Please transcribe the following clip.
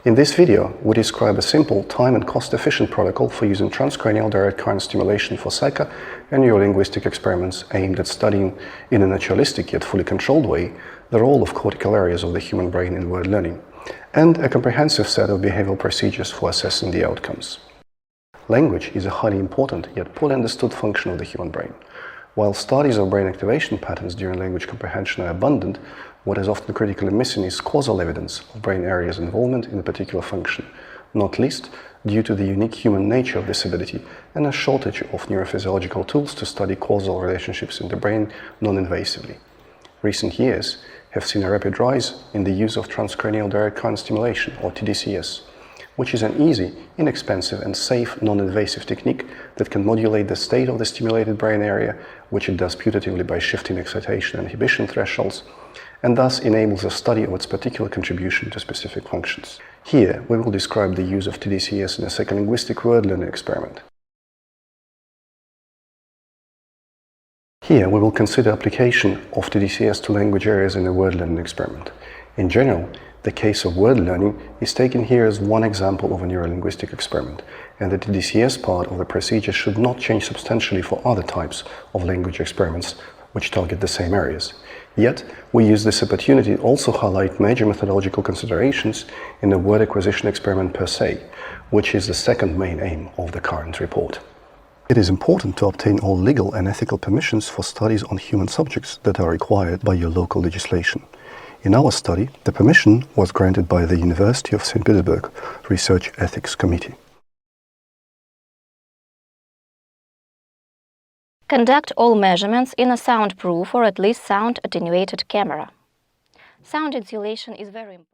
In this video, we describe a simple, time and cost-efficient protocol for using transcranial direct current stimulation for psycho and neurolinguistic experiments aimed at studying, in a naturalistic yet fully controlled way, the role of cortical areas of the human brain in word learning, and a comprehensive set of behavioral procedures for assessing the outcomes. Language is a highly important yet poorly understood function of the human brain. While studies of brain activation patterns during language comprehension are abundant, what is often critically missing is causal evidence of brain areas' involvement in a particular function, not least due to the unique human nature of this ability and a shortage of neurophysiological tools to study causal relationships in the brain non-invasively. Recent years have seen a rapid rise in the use of transcranial direct current stimulation, or tDCS, which is an easy, inexpensive and safe non-invasive technique that can modulate the state of the stimulated brain area, which it does putatively by shifting excitation and inhibition thresholds, and thus enables a study of its particular contribution to specific functions. Here, we will describe the use of tDCS in a psycholinguistic word learning experiment. Here, we will consider application of tDCS to language areas in a word learning experiment. In general, the case of word learning is taken here as one example of a neurolinguistic experiment, and the tDCS part of the procedure should not change substantially for other types of language experiments which target the same areas. Yet, we use this opportunity to also highlight major methodological considerations in the word acquisition experiment per se, which is the second main aim of the current report. It is important to obtain all legal and ethical permissions for studies on human subjects that are required by your local legislation. In our study, the permission was granted by the University of St. Petersburg Research Ethics Committee. Conduct all measurements in a soundproof or at least sound-attenuated camera. Sound insulation is very important.